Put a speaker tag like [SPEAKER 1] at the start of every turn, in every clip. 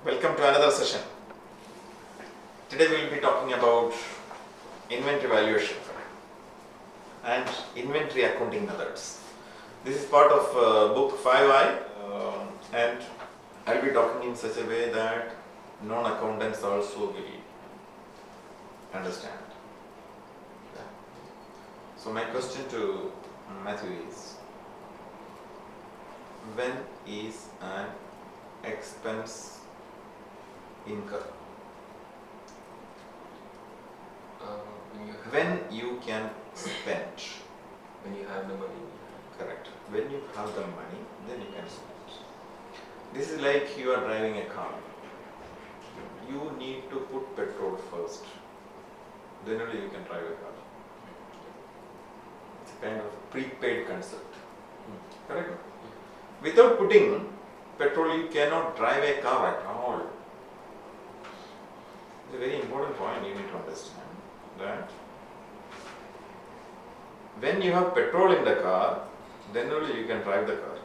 [SPEAKER 1] Welcome to another session. Today we will be talking about inventory valuation and inventory accounting methods. This is part of book 5i and I will be talking in such a way that non-accountants also will understand. So my question to Matthew is, when is an expense incurred? When you can spend.
[SPEAKER 2] When you have the money.
[SPEAKER 1] Correct. When you have the money, then you can spend. This is like you are driving a car. You need to put petrol first. Then only you can drive a car. It's a kind of prepaid concept. Correct? Without putting petrol, you cannot drive a car at all. It's a very important point you need to understand that when you have petrol in the car, then only you can drive the car.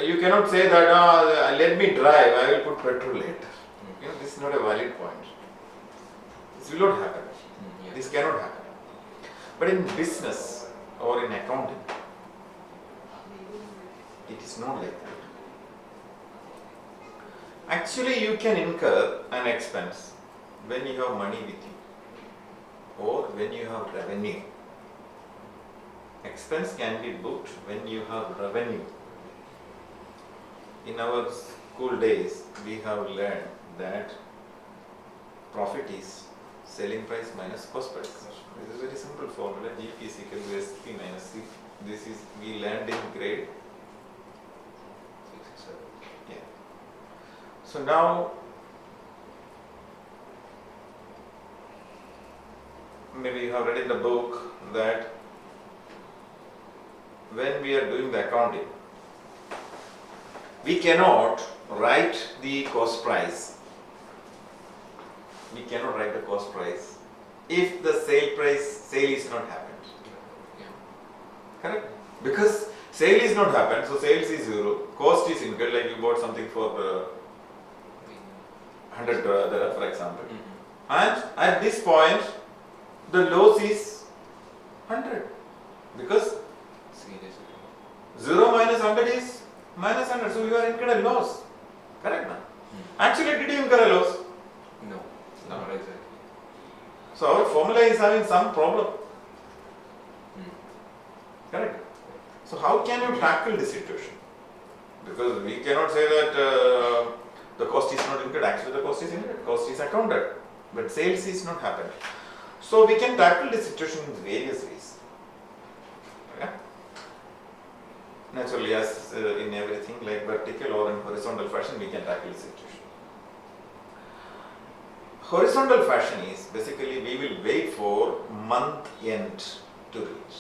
[SPEAKER 1] You cannot say that, let me drive, I will put petrol later. This is not a valid point. This will not happen. This cannot happen. But in business or in accounting, it is not like that. Actually, you can incur an expense when you have money with you or when you have revenue. Expense can be booked when you have revenue. In our school days, we have learned that profit is selling price minus cost price. This is a very simple formula. GP is equal to SP minus C. This is we learned in grade
[SPEAKER 2] 6, 7.
[SPEAKER 1] Yeah. So now, maybe you have read in the book that when we are doing the accounting, we cannot write the cost price. We cannot write the cost price if the sale is not happened.
[SPEAKER 2] Yeah.
[SPEAKER 1] Correct? Because sale is not happened, so sales is zero, cost is incurred, like you bought something for 100 for example. And at this point, the loss is 100 because 0 minus 100 is minus 100, so you are incurred a loss. Correct? Na? Actually, did you incur a loss?
[SPEAKER 2] No, not exactly.
[SPEAKER 1] So our formula is having some problem. Correct? So how can you tackle this situation? Because we cannot say that the cost is not incurred. Actually, the cost is incurred. Cost is accounted, but sales is not happened. So we can tackle this situation in various ways. Okay? Naturally, as in everything, like vertical or in horizontal fashion, we can tackle the situation. Horizontal fashion is basically we will wait for month end to reach.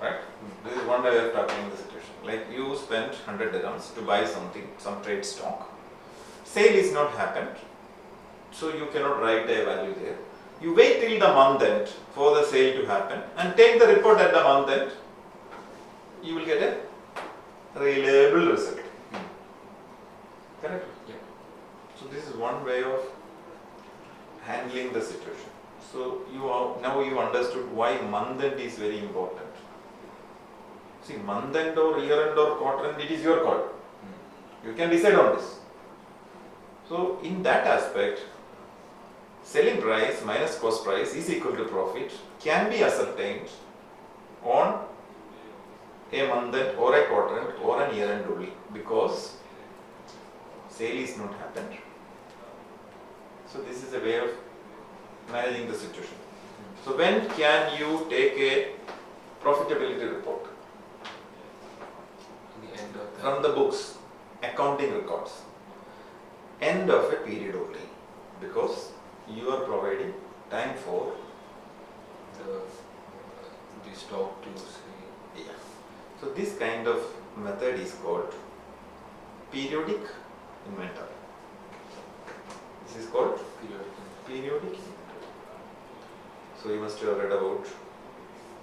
[SPEAKER 1] Right? This is one way of tackling the situation. Like you spent 100 dirhams to buy something, some trade stock. Sale is not happened, so you cannot write a value there. You wait till the month end for the sale to happen and take the report at the month end. You will get a reliable result. Correct?
[SPEAKER 2] Yeah.
[SPEAKER 1] So this is one way of handling the situation. So now you understood why month end is very important. See, month end or year end or quarter end, it is your call. You can decide on this. So in that aspect, selling price minus cost price is equal to profit can be ascertained on a month end or a quarter end or an year end only because sale is not happened. So this is a way of managing the situation. So when can you take a profitability report?
[SPEAKER 2] The end of
[SPEAKER 1] From the books, accounting records. End of a period only because you are providing time for
[SPEAKER 2] the stock to say.
[SPEAKER 1] Yeah. So this kind of method is called periodic inventory. This is called periodic inventory. So you must have read about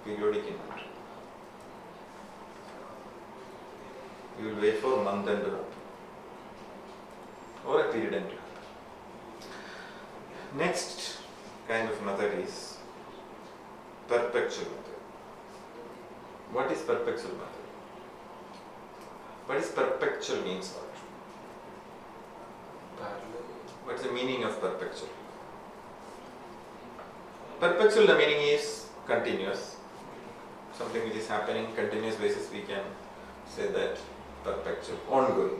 [SPEAKER 1] periodic inventory. You will wait for month end to happen. period end will happen. Next kind of method is perpetual method. What is perpetual method? What is perpetual means what?
[SPEAKER 2] Parallel.
[SPEAKER 1] What's the meaning of perpetual? Perpetual, the meaning is continuous. Something which is happening continuous basis, we can say that perpetual, ongoing.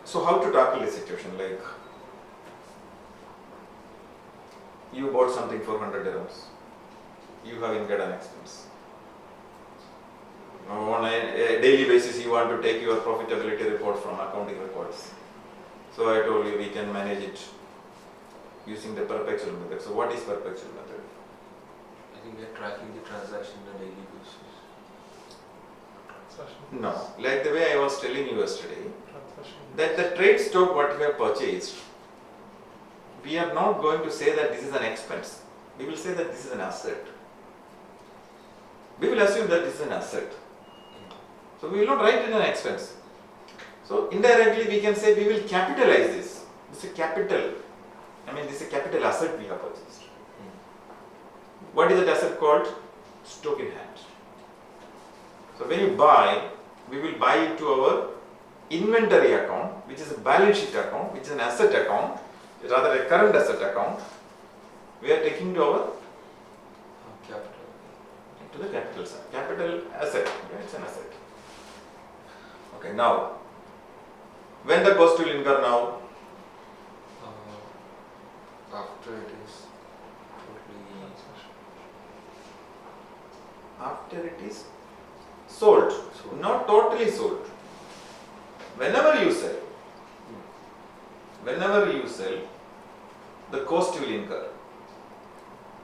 [SPEAKER 1] So how to tackle this situation? Like, you bought something for 100 dirhams. You have incurred an expense. On a daily basis, you want to take your profitability report from accounting records. So I told you we can manage it using the perpetual method. So what is perpetual method?
[SPEAKER 2] I think we are tracking the transaction on a daily basis.
[SPEAKER 1] No, like the way I was telling you yesterday, that the trade stock what we have purchased, we are not going to say that this is an expense. We will say that this is an asset. We will assume that this is an asset. So we will not write it an expense. So indirectly we can say we will capitalize this. This is a capital. This is a capital asset we have purchased. What is that asset called? Stock in hand. So when you buy, we will buy it to our inventory account, which is a balance sheet account, which is an asset account, rather a current asset account. We are taking to our
[SPEAKER 2] Capital.
[SPEAKER 1] to the capital side. Capital asset. Yeah, it's an asset. Okay, now when the cost will incur now?
[SPEAKER 2] After it is totally
[SPEAKER 1] After it is sold,
[SPEAKER 2] sold.
[SPEAKER 1] not totally sold. Whenever you sell, the cost will incur.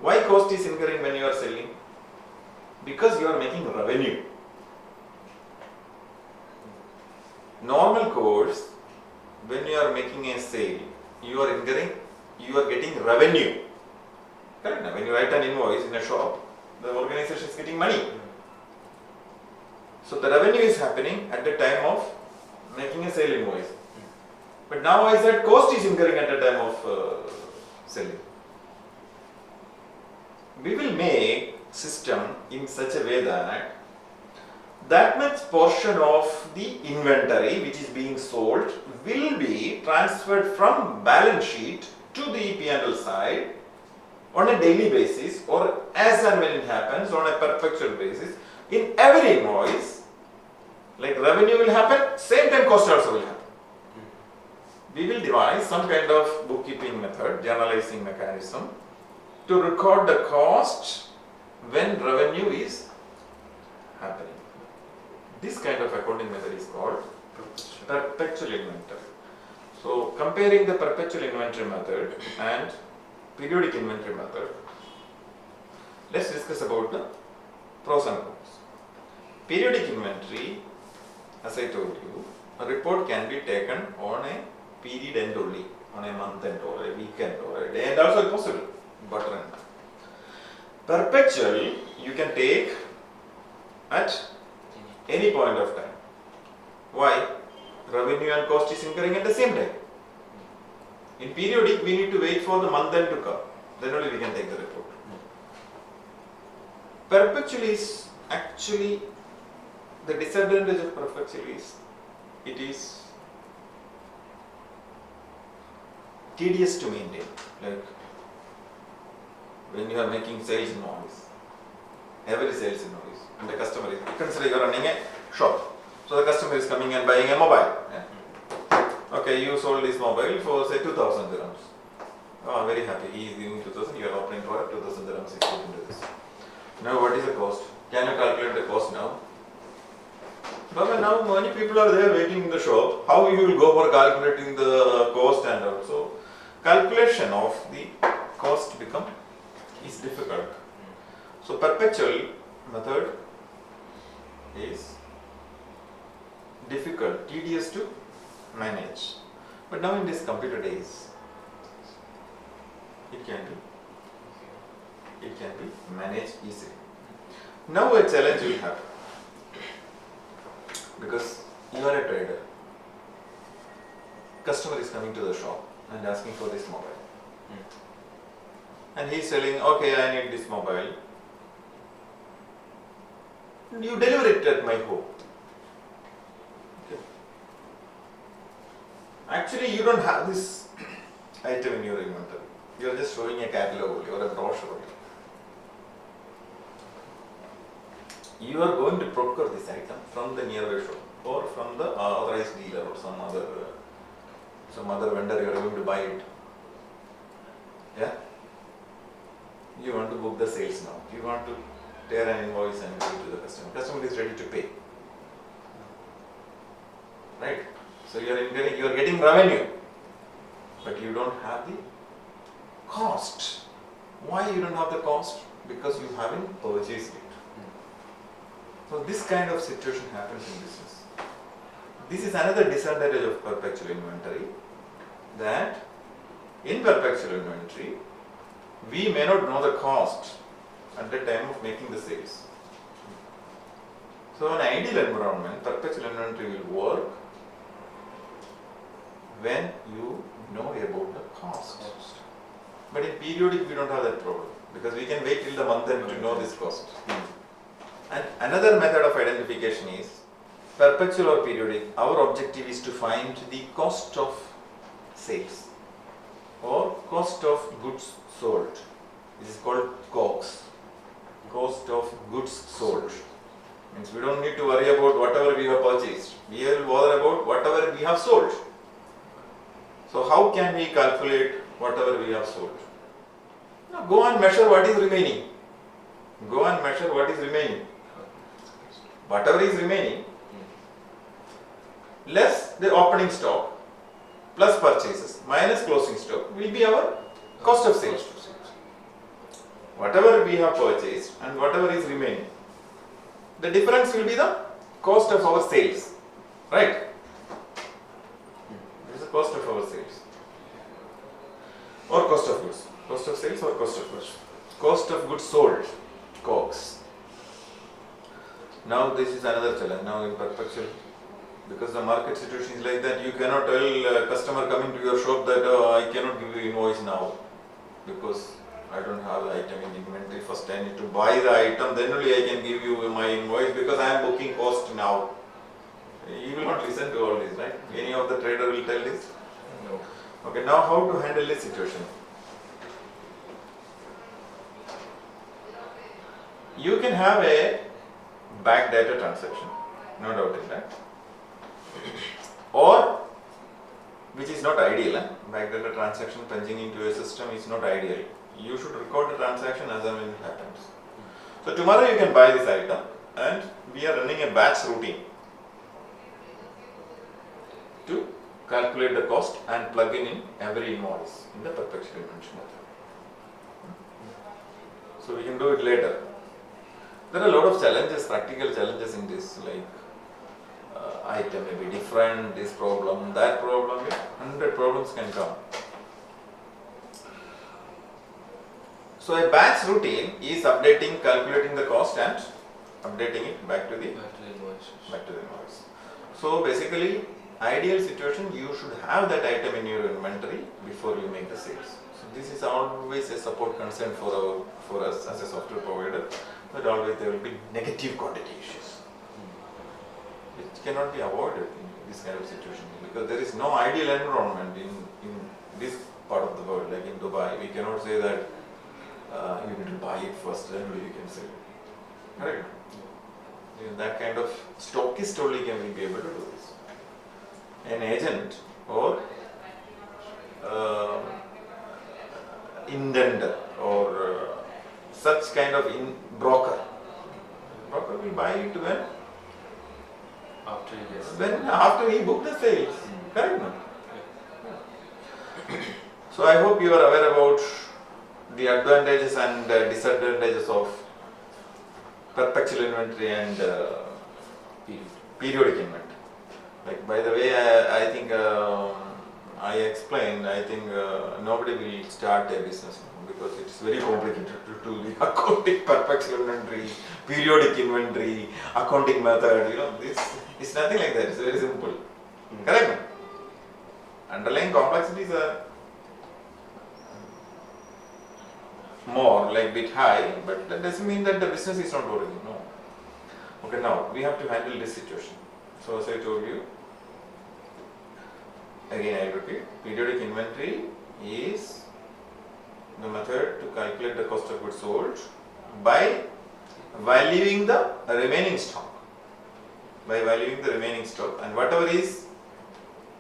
[SPEAKER 1] Why cost is incurring when you are selling? Because you are making revenue. Normal course, when you are making a sale, you are getting revenue. Correct? Now, when you write an invoice in a shop, the organization is getting money. So the revenue is happening at the time of making a sale invoice. But now I said cost is incurring at the time of selling. We will make system in such a way that that much portion of the inventory which is being sold will be transferred from balance sheet to the P&L side on a daily basis or as and when it happens on a perpetual basis. In every invoice, like revenue will happen, same time cost also will happen. We will devise some kind of bookkeeping method, generalizing mechanism to record the cost when revenue is happening. This kind of accounting method is called perpetual inventory. So comparing the perpetual inventory method and periodic inventory method, let's discuss about the pros and cons. Periodic inventory, as I told you, a report can be taken on a period end only, on a month end or a weekend or a day end also possible, quarter end. Perpetual you can take at any point of time. Why? Revenue and cost is incurring at the same time. In periodic, we need to wait for the month end to come. Then only we can take the report. Perpetual is actually, the disadvantage of perpetual is, it is tedious to maintain. Like when you are making sales invoice, every sales invoice, and the customer is, consider you are running a shop. So the customer is coming and buying a mobile. Okay, you sold this mobile for say 2000 dirhams. Oh, I'm very happy. He is giving 2000, you are offering for 2000 dirhams into this. Now what is the cost? Can you calculate the cost now? But now many people are there waiting in the shop. How you will go for calculating the cost and also calculation of the cost is difficult. So perpetual method is difficult, tedious to manage. But now in these computer days, it can be managed easily. Now a challenge will happen, because You are a trader. Customer is coming to the shop and asking for this mobile. And he's telling, okay, I need this mobile. And you deliver it at my home. Okay. Actually, you don't have this item in your inventory. You are just showing a catalog or a brochure. You are going to procure this item from the nearby shop or from the authorized dealer or some other vendor. You are going to buy it. Yeah. You want to book the sales now. You want to tear an invoice and give it to the customer. Customer is ready to pay. Right? So you are getting revenue, but you don't have the cost. Why you don't have the cost? Because you haven't purchased it. So this kind of situation happens in business. This is another disadvantage of perpetual inventory, that in perpetual inventory, we may not know the cost at the time of making the sales. So in an ideal environment, perpetual inventory will work when you know about the cost. But in periodic, we don't have that problem because we can wait till the month end to know this cost. And another method of identification is perpetual or periodic. Our objective is to find the cost of sales or cost of goods sold. This is called COGS, cost of goods sold. Means we don't need to worry about whatever we have purchased. We will bother about whatever we have sold. So how can we calculate whatever we have sold? Now go and measure what is remaining. Go and measure what is remaining. Whatever is remaining, less the opening stock, plus purchases, minus closing stock will be our cost of sales. Whatever we have purchased and whatever is remaining, the difference will be the cost of our sales. Right? This is the cost of our sales. Or cost of goods. Cost of sales or cost of goods. Cost of goods sold, COGS. Now this is another challenge. Now in perpetual, because the market situation is like that, you cannot tell a customer coming to your shop that I cannot give you invoice now because I don't have the item in inventory. First I need to buy the item, then only I can give you my invoice because I am booking cost now. You will not listen to all this, right? Any of the trader will tell this?
[SPEAKER 2] No.
[SPEAKER 1] Okay, now how to handle this situation? You can have a backdata transaction, no doubt in that. Or, which is not ideal, backdata transaction punching into a system is not ideal. You should record the transaction as and when it happens. So tomorrow you can buy this item and we are running a batch routine to calculate the cost and plug in every invoice in the perpetual inventory method. So we can do it later. There are a lot of challenges, practical challenges in this, like item may be different, this problem, that problem, 100 problems can come. So a batch routine is updating, calculating the cost and updating it back to the invoice. So basically, ideal situation, you should have that item in your inventory before you make the sales. So this is always a support concern for us as a software provider, but always there will be negative quantity issues, which cannot be avoided in this kind of situation because there is no ideal environment in this part of the world, like in Dubai. We cannot say that you need to buy it first, then only you can sell it. Correct? That kind of stockist only can be able to do this. An agent or intender or such kind of broker will buy it when after he booked the sales. Correct? No? So I hope you are aware about the advantages and disadvantages of perpetual inventory and periodic inventory. Like, by the way, I think I explained, I think nobody will start a business now because it's very complicated to do the accounting, perpetual inventory, periodic inventory, accounting method, this It's nothing like that. It's very simple. Correct? Underlying complexities are more, like bit high, but that doesn't mean that the business is not working. No. Okay, now we have to handle this situation. So as I told you, again I repeat, periodic inventory is the method to calculate the cost of goods sold by valuing the remaining stock. By valuing the remaining stock, and whatever is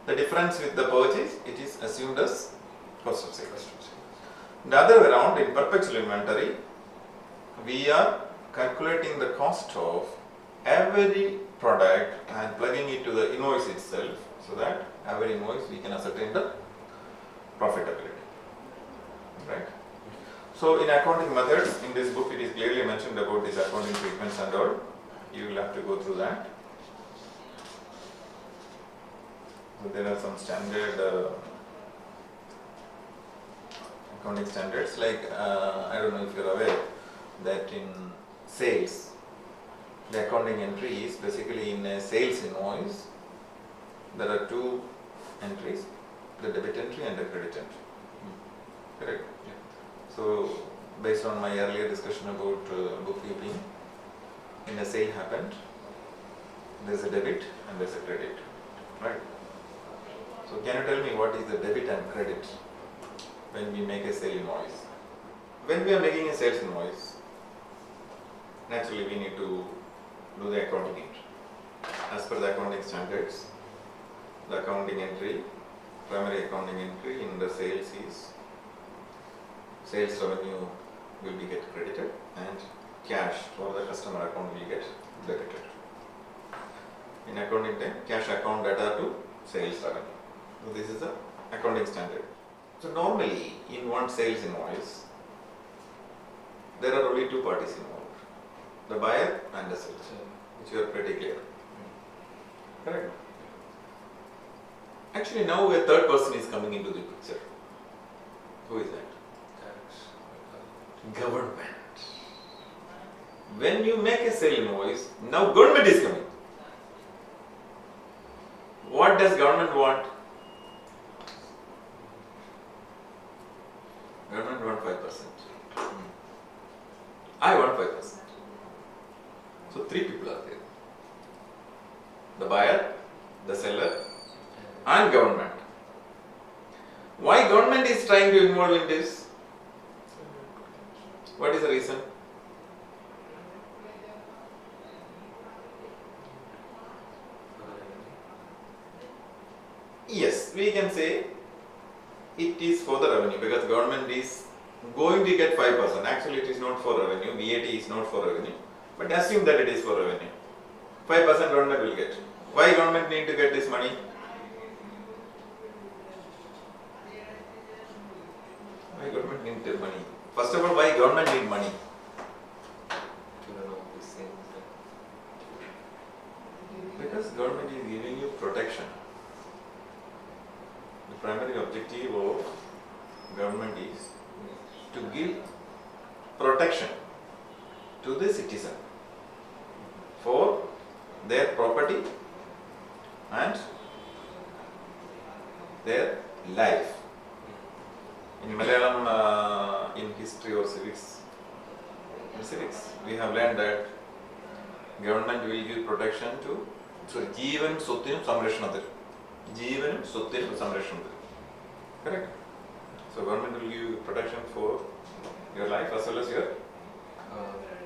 [SPEAKER 1] the difference with the purchase, it is assumed as cost of sales. The other way around, in perpetual inventory, we are calculating the cost of every product and plugging it to the invoice itself, so that every invoice we can ascertain the profitability. Right? So in accounting methods, in this book it is clearly mentioned about these accounting treatments and all. You will have to go through that. So there are some standard accounting standards, like I don't know if you are aware that in sales, the accounting entry is basically in a sales invoice. There are two entries, the debit entry and the credit entry. Correct? Yeah. So based on my earlier discussion about bookkeeping, when a sale happened, there is a debit and there is a credit. Right? So can you tell me what is the debit and credit when we make a sale invoice? When we are making a sales invoice, naturally we need to do the accounting entry. As per the accounting standards, the accounting entry, primary accounting entry in the sales is sales revenue will be get credited and cash for the customer account will get debited. In accounting time, cash account data to sales revenue. So this is the accounting standard. So normally in one sales invoice, there are only two parties involved, the buyer and the seller, which you are pretty clear. Correct? Actually now a third person is coming into the picture. Who is that? Government. When you make a sale invoice, now government is coming. What does government want? Government want 5%. I want 5%. So three people are there. The buyer, the seller, and government. Why government is trying to involve in this? What is the reason? Yes, we can say it is for the revenue, because government is going to get 5%. Actually it is not for revenue, VAT is not for revenue, but assume that it is for revenue. 5% government will get. Why government need to get this money? Why government need the money? First of all, why government need money?
[SPEAKER 2] To run all these things.
[SPEAKER 1] Because government is giving you protection. The primary objective of government is to give protection to the citizen for their property and their life. In Malayalam, in history or civics, we have learned that government will give protection to Jeevan Suthinum Samrashanathil. Jeevanum Suthinum Samrashanathil. Correct? So government will give protection for your life as well as your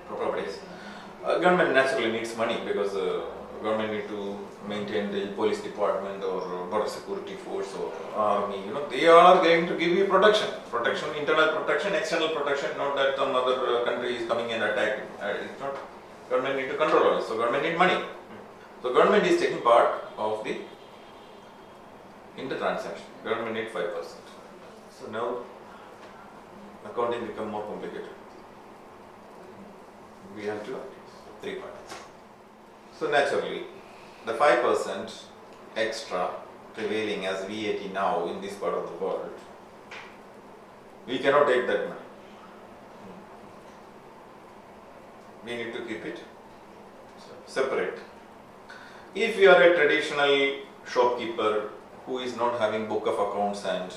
[SPEAKER 1] properties. Government naturally needs money, because government need to maintain the police department or border security force or army. They are going to give you protection, internal protection, external protection. Not that some other country is coming and attacking. It's not. Government need to control all this. So government need money. So government is taking part of the in the transaction. Government need 5%. So now accounting become more complicated. We have to three parties. So naturally, the 5% extra prevailing as VAT now in this part of the world, we cannot take that money. We need to keep it separate. If you are a traditional shopkeeper who is not having book of accounts and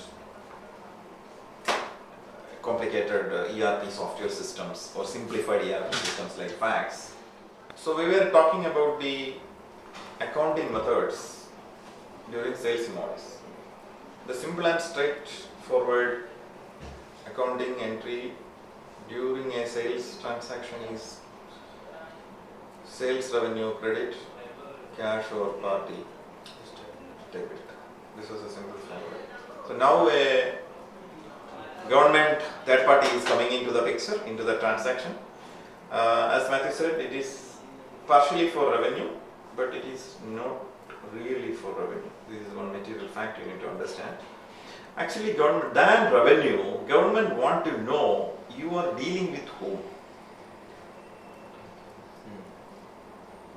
[SPEAKER 1] complicated ERP software systems or simplified ERP systems like fax. So we were talking about the accounting methods during sales invoice. The simple and straightforward accounting entry during a sales transaction is sales revenue credit, cash or party debit. This was a simple formula. So now a government third party is coming into the picture, into the transaction. As Matthew said, it is partially for revenue, but it is not really for revenue. This is one material fact you need to understand. Actually, government than revenue, government want to know you are dealing with whom.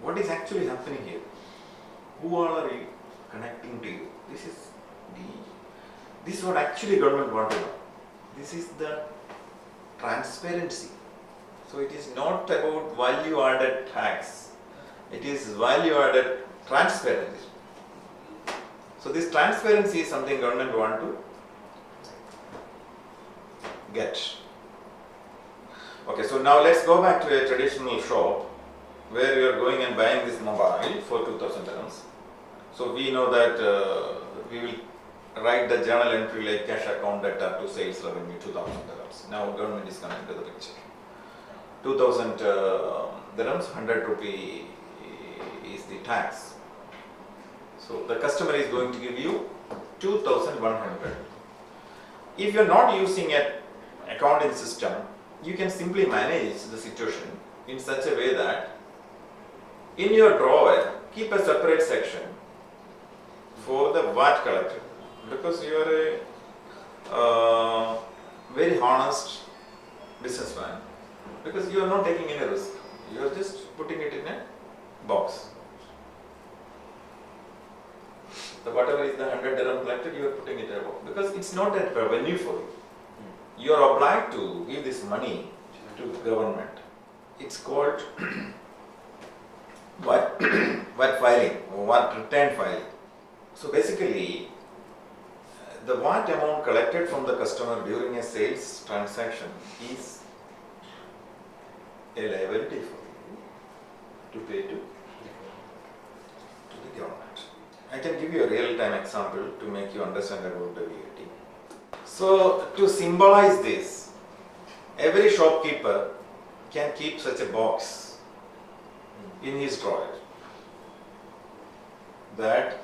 [SPEAKER 1] What is actually happening here? Who all are you connecting to you? This is what actually government want to know. This is the transparency. So it is not about value added tax. It is value added transparency. So this transparency is something government want to get. Okay, so now let's go back to a traditional shop where you are going and buying this mobile for 2000 dirhams. So we know that we will write the journal entry like cash account data to sales revenue 2000 dirhams. Now government is coming to the picture. 2000 dirhams, 100 rupee is the tax. So the customer is going to give you 2100. If you are not using an accounting system, you can simply manage the situation in such a way that in your drawer keep a separate section for the VAT collector, because you are a very honest businessman, because you are not taking any risk, you are just putting it in a box. So whatever is the 100 dirham collected, you are putting it in a box, because it's not a revenue for you. You are obliged to give this money to government. It's called VAT filing or VAT return filing. So basically, the VAT amount collected from the customer during a sales transaction is a liability for you to pay to the government. I can give you a real-time example to make you understand about the VAT. So to symbolize this, every shopkeeper can keep such a box in his drawer, that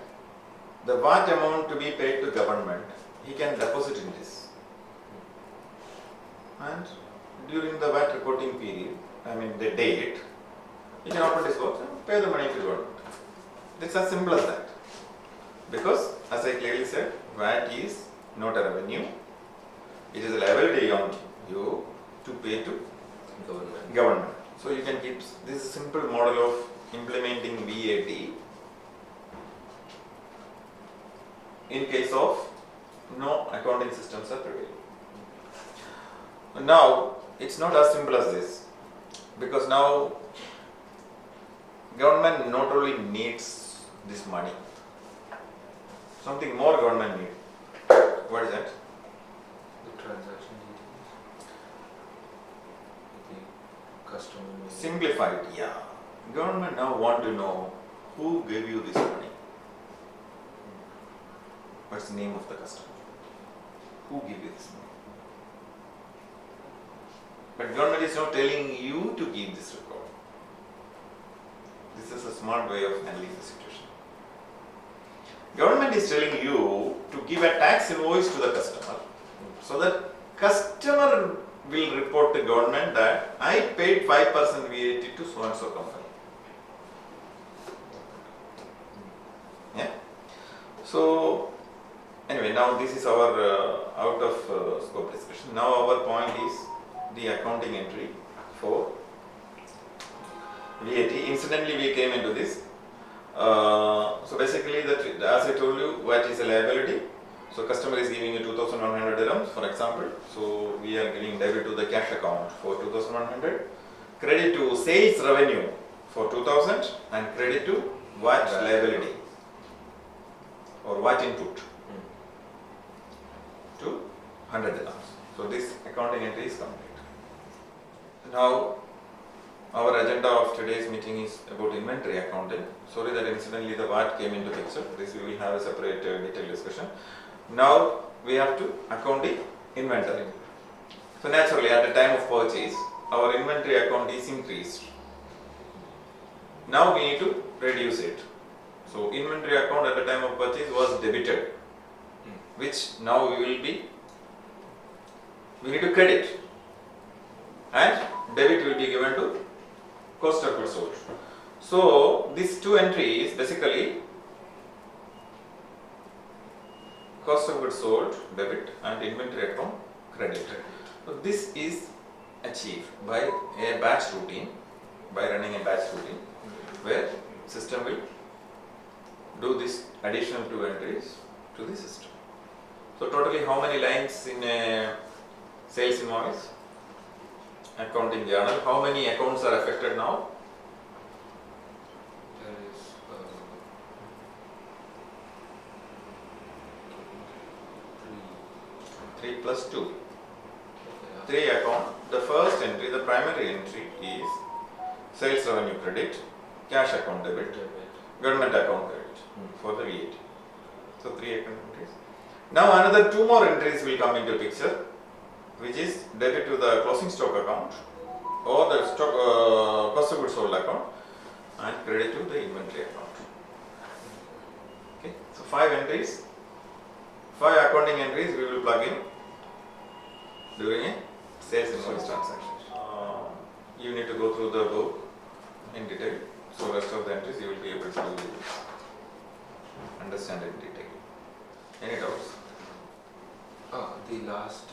[SPEAKER 1] the VAT amount to be paid to government, he can deposit in this. And during the VAT reporting period, the date, he can open this box and pay the money to government. It's as simple as that. Because, as I clearly said, VAT is not a revenue. It is a liability on you to pay to government. So you can keep this simple model of implementing VAT in case of no accounting systems are prevailing. Now, it's not as simple as this, because now government not only needs this money, something more government needs. What is that?
[SPEAKER 2] The transaction details. The customer name.
[SPEAKER 1] Simplified, yeah. Government now want to know who gave you this money. What's the name of the customer? Who gave you this money? But government is not telling you to keep this record. This is a smart way of handling the situation. Government is telling you to give a tax invoice to the customer, so that customer will report to government that I paid 5% VAT to so and so company. Yeah. So anyway, now this is our out of scope discussion. Now our point is the accounting entry for VAT. Incidentally, we came into this. So basically, as I told you, VAT is a liability. So customer is giving you 2100 dirhams, for example. So we are giving debit to the cash account for 2100, credit to sales revenue for 2000, and credit to VAT
[SPEAKER 2] VAT.
[SPEAKER 1] liability or VAT input
[SPEAKER 2] Hmm.
[SPEAKER 1] to 100 dirhams. So this accounting entry is complete. Now our agenda of today's meeting is about inventory accounting. Sorry that incidentally the VAT came into picture. This we will have a separate detailed discussion. Now we have to account the inventory. So naturally at the time of purchase our inventory account is increased. Now we need to reduce it. So inventory account at the time of purchase was debited, which now we need to credit, and debit will be given to cost of goods sold. So these two entries basically cost of goods sold debit and inventory account credit. So this is achieved by a batch routine, by running a batch routine where system will do this additional two entries to the system. So totally how many lines in a sales invoice? Accounting journal. How many accounts are affected now?
[SPEAKER 2] There is 3.
[SPEAKER 1] 3 plus 2.
[SPEAKER 2] Yeah.
[SPEAKER 1] 3 account. The first entry, the primary entry is sales revenue credit, cash account debit, government account credit for the VAT. So 3 account entries. Now another 2 more entries will come into picture, which is debit to the closing stock account or the stock cost of goods sold account and credit to the inventory account. Okay, so 5 entries, 5 accounting entries we will plug in during a sales invoice transaction. You need to go through the book in detail, so rest of the entries you will be able to understand in detail. Any doubts?
[SPEAKER 2] The last,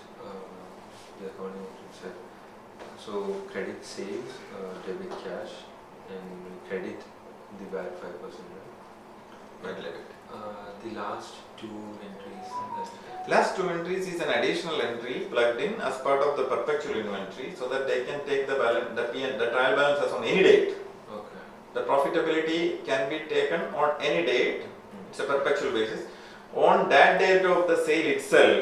[SPEAKER 2] the accounting entry said, so credit sales, debit cash, and credit the VAT 5%, right?
[SPEAKER 1] Right, like it.
[SPEAKER 2] The last 2 entries.
[SPEAKER 1] Last 2 entries is an additional entry plugged in as part of the perpetual inventory so that they can take the balance, the trial balance as on any date.
[SPEAKER 2] Okay.
[SPEAKER 1] The profitability can be taken on any date. It's a perpetual basis. On that date of the sale itself,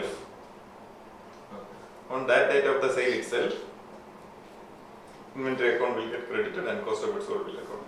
[SPEAKER 1] inventory account will get credited and cost of goods sold will account.